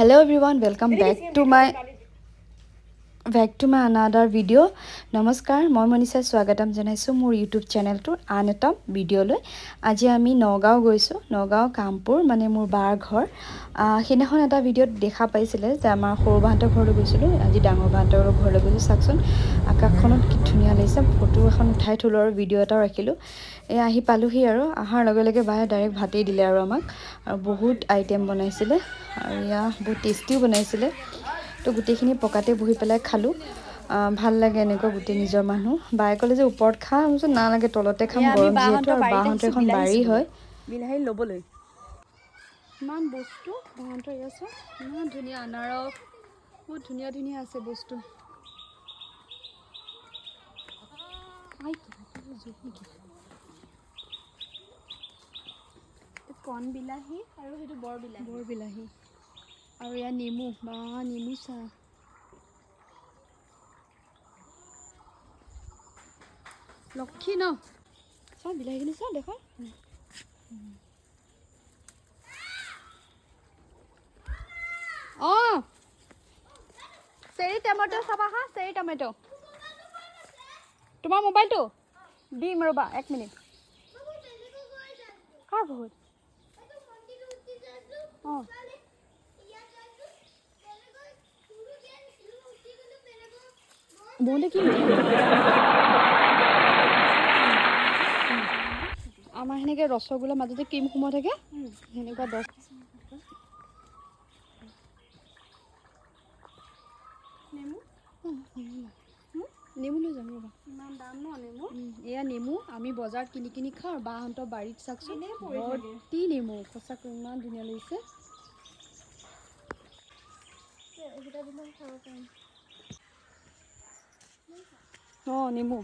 Hello everyone, welcome back to my another video. Namaskar, মই মনিষা স্বাগতম জনাইছো মোৰ YouTube চেনেলটোৰ আন এটা ভিডিঅ'লৈ। আজি আমি নগাঁও গৈছো, নগাঁও কামপুৰ মানে মোৰ বাৰ ঘৰ। সেইদিনাখন এটা ভিডিঅ'ত দেখা পাইছিলে যে আমাৰ সৰু বাহঁতৰ ঘৰলৈ গৈছিলো, আজি ডাঙৰ বাহঁতৰ ঘৰলৈ গৈছো। চাকচোন আকাশখনত কি ধুনীয়া লাগিছে, ফটো এখন উঠাই থলো আৰু ভিডিঅ' এটা ৰাখিলো। আহি পালোহি আৰু আহাৰ লগে লগে বায়ে ডাইৰেক্ট ভাতেই দিলে আৰু আমাক, আৰু বহুত আইটেম বনাইছিলে আৰু বহুত টেষ্টিও বনাইছিলে। তো গোটেইখিনি পকাতে বহি পেলাই খালোঁ। ভাল লাগে এনেকুৱা গোটেই নিজৰ মানুহ। বায়ে ক'লে যে ওপৰত খা, মই কৈছোঁ নালাগে তলতে খাম, গৰম যিহেতু, আৰু বাহঁতৰ এখন বাৰী হয়। বিলাহী ল'বলৈ ইমান বস্তু বাহঁতৰ আছে, ইমান ধুনীয়া আনাৰস, বহুত ধুনীয়া ধুনীয়া আছে বস্তু। কণ বিলাহী আৰু সেইটো বৰ বিলাহী আৰু ইয়াত নেমু, বা নেমু চা লক্ষী ন, চা বিলাহীখিনি চা দেখা। অঁ চেৰি টমেটো চাবা হা, চেৰি টমেটো। তোমাৰ মোবাইলটো দিম ৰ'বা 1 মিনিট। কাৰ বহুত অঁ বৌনে কি আমাৰ সেনেকৈ ৰসগোল্লাৰ মাজতে ক্ৰীম সোমাই থাকে, সেনেকুৱা 10 নেমু লৈ যাম ৰ'বা, ইমান দাম ন নেমু। এয়া নেমু আমি বজাৰত কিনি খাওঁ, বাহঁতৰ বাৰীত চাওকচোন ভৰ্তি নেমু, সঁচাকৈ ইমান ধুনীয়া লাগিছে। অঁ নেমু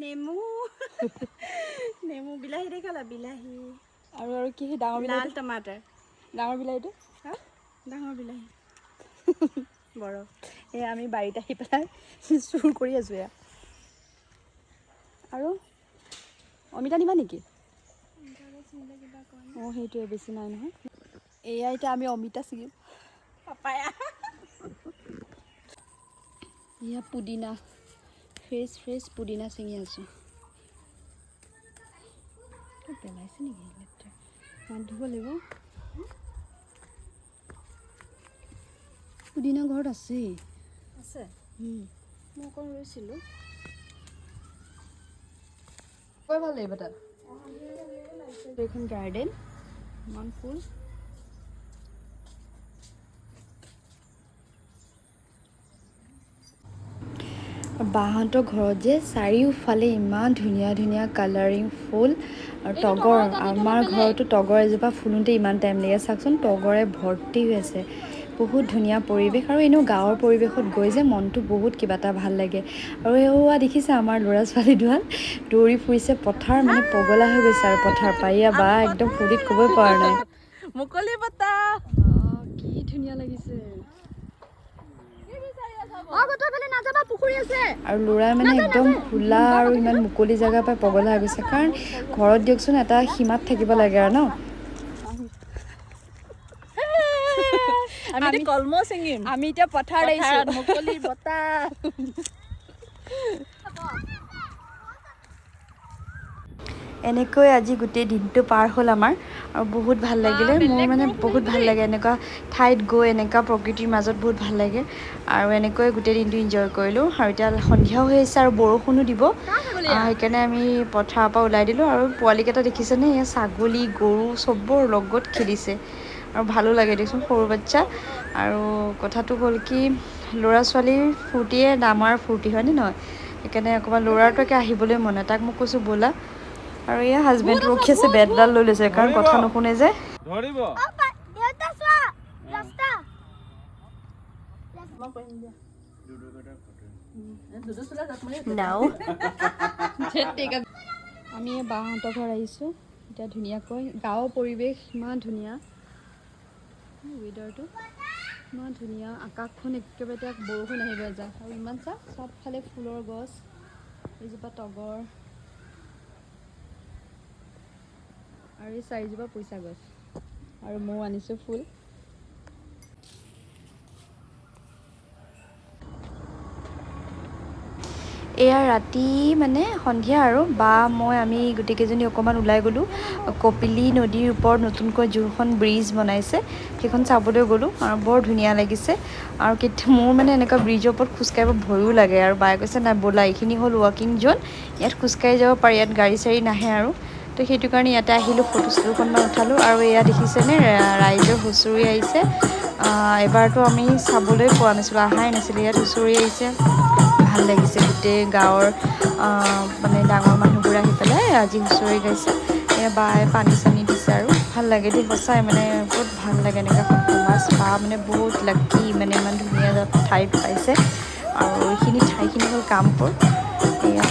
নেমু নেমু বিলাহী দেখালা, বিলাহী আৰু কি ডাঙৰ বিলাহী, লাল টমাটাৰ, ডাঙৰ বিলাহীটো হা, ডাঙৰ বিলাহী বৰফ। এই আমি বাৰীত আহি পেলাই চুৰ কৰি আছোঁ এয়া। আৰু অমিতা নিবা নেকি? অঁ সেইটোৱে, বেছি নাই নহয়। এয়া এতিয়া আমি অমিতা ছিগিম, পাপায়া। এয়া পুদিনা, ফ্ৰেছ পুদিনা ছিঙি আছোঁ। পেলাইছে নেকি লেতেৰা, হাত ধুব লাগিব। পুদিনা ঘৰত আছেই, আছে। মই অকণ ৰুইছিলোঁ। কৈ ভাল লাগিব তাত। এইখন গাৰ্ডেন, ইমান ফুল। বাহঁতৰ ঘৰত যে চাৰিওফালে ইমান ধুনীয়া ধুনীয়া কালাৰিং ফুল আৰু তগৰ। আমাৰ ঘৰতো তগৰ এজোপা ফুলোঁতে ইমান টাইম লাগে, চাওকচোন তগৰে ভৰ্তি হৈ আছে। বহুত ধুনীয়া পৰিৱেশ, আৰু এনেও গাঁৱৰ পৰিৱেশত গৈ যে মনটো বহুত কিবা এটা ভাল লাগে। আৰু এয়া দেখিছে আমাৰ ল'ৰা ছোৱালী দুহাল দৌৰি ফুৰিছে, পথাৰ মানে পগলা হৈ গৈছে আৰু পথাৰ পাইয়া বা একদম ফূৰ্তিত ক'বই পৰা নাই। মুকলি বতাহ, কি ধুনীয়া লাগিছে। আৰু ল'ৰাই মানে একদম খোলা আৰু ইমান মুকলি জেগা পাই পগলা হৈ গৈছে, কাৰণ ঘৰত দিয়কচোন এটা সীমাত থাকিব লাগে আৰু ন। আমি কলম ছিঙিম, আমি এতিয়া পথাৰত আহিছোঁ, মুকলি বতাহ। এনেকৈ আজি গোটেই দিনটো পাৰ হ'ল আমাৰ, আৰু বহুত ভাল লাগিলে। মোৰ মানে বহুত ভাল লাগে এনেকুৱা ঠাইত গৈ, এনেকুৱা প্ৰকৃতিৰ মাজত বহুত ভাল লাগে। আৰু এনেকৈ গোটেই দিনটো এনজয় কৰিলোঁ, আৰু এতিয়া সন্ধিয়াও হৈ আহিছে আৰু বৰষুণো দিব। সেইকাৰণে আমি পথাৰৰ পৰা ওলাই দিলোঁ, আৰু পোৱালীকেইটা দেখিছেনে, এই ছাগলী গৰু চবৰ লগত খেলিছে, আৰু ভালো লাগে দেচোন, সৰু বাচ্ছা। আৰু কথাটো হ'ল কি, ল'ৰা ছোৱালীৰ ফূৰ্তিয়ে আমাৰ ফূৰ্তি, হয়নে নহয়? সেইকাৰণে অকণমান ল'ৰাটোকে আহিবলৈ মন, তাক মোক কৈছোঁ ব'লা। আৰু এয়া হাজবেণ্ড ৰখি আছে, বেটডাল লৈ লৈছে, কাৰণ কথা নুশুনে যে। আমি বাহঁতৰ ঘৰ আহিছোঁ এতিয়া, ধুনীয়াকৈ গাঁৱৰ পৰিৱেশ, ইমান ধুনীয়া ৱেডাৰটো, ইমান ধুনীয়া। আকাশখন একেবাৰে এতিয়া বৰষুণ আহিব যায়, আৰু ইমান চবফালে ফুলৰ গছ, এইজোপা তগৰ। আৰু এই 4জোপা পইচা গছ আৰু ময়ো আনিছোঁ ফুল। এয়া ৰাতি মানে সন্ধিয়া আৰু বা মই আমি গোটেইকেইজনী অকণমান ওলাই গ'লোঁ। কপিলী নদীৰ ওপৰত নতুনকৈ যোনখন ব্ৰিজ বনাইছে সেইখন চাবলৈ গ'লোঁ আৰু বৰ ধুনীয়া লাগিছে। আৰু মোৰ মানে এনেকুৱা ব্ৰিজৰ ওপৰত খোজকাঢ়িব ভয়ো লাগে আৰু বায়ে কৈছে নাই ব'লা এইখিনি হ'ল ৱাকিং জ'ন, ইয়াত খোজকাঢ়ি যাব পাৰি, ইয়াত গাড়ী চাড়ী নাহে আৰু। তো সেইটো কাৰণে ইয়াতে আহিলোঁ, ফটো দুখনমান উঠালোঁ। আৰু এয়া দেখিছেনে ৰাইজৰ হুঁচৰি আহিছে। এবাৰতো আমি চাবলৈ পোৱা নাছিলোঁ, অহাই নাছিলোঁ, ইয়াত হুঁচৰি আহিছে, ভাল লাগিছে। গোটেই গাঁৱৰ মানে ডাঙৰ মানুহবোৰ আহি পেলাই আজি হুঁচৰি গাইছে। বায়ে পানী চানী দিছে আৰু ভাল লাগে দেই, সঁচাই মানে বহুত ভাল লাগে এনেকৈ সমাজ। বা মানে বহুত লাকি, মানে ইমান ধুনীয়া ঠাইত পাইছে। আৰু এইখিনি ঠাইখিনি হ'ল কামপুৰ। এয়া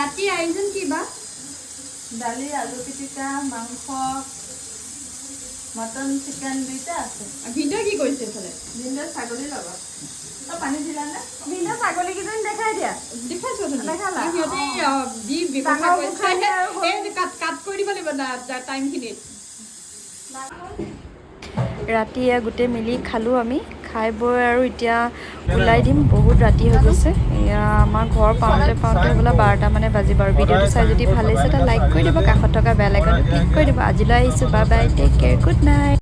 ৰাতি আয়োজন কি বা? দালি, আলু পিটিকা, মাংস, মটন, চিকেন দুইটা আছে। ভিনদেউ কি কৰিছে এইফালে? ভিনদেউ ছাগলীৰ লগত। তই পানী দিলা নে? ভিনদেউ ছাগলীকেইজনী দেখাই দিয়া। দেখাইছোঁ দেখালা? সিহঁতে যি কথা কৈছে এই কাট কৰি দিব লাগিব টাইমখিনিত। ৰাতি গোটেই মিলি খালোঁ আমি, খাই বৈ আৰু এতিয়া ওলাই দিম। বহুত ৰাতি হৈ গৈছে। এয়া আমাৰ ঘৰ পাওঁতে বোলে 12টা মানে বাজিব। আৰু ভিডিঅ'টো চাই যদি ভাল লাগিছে এটা লাইক কৰি দিব, কাষত থকা বেল আইকনটো ক্লিক কৰি দিব। আজিলৈ আহিছোঁ, bye bye, take care, good night.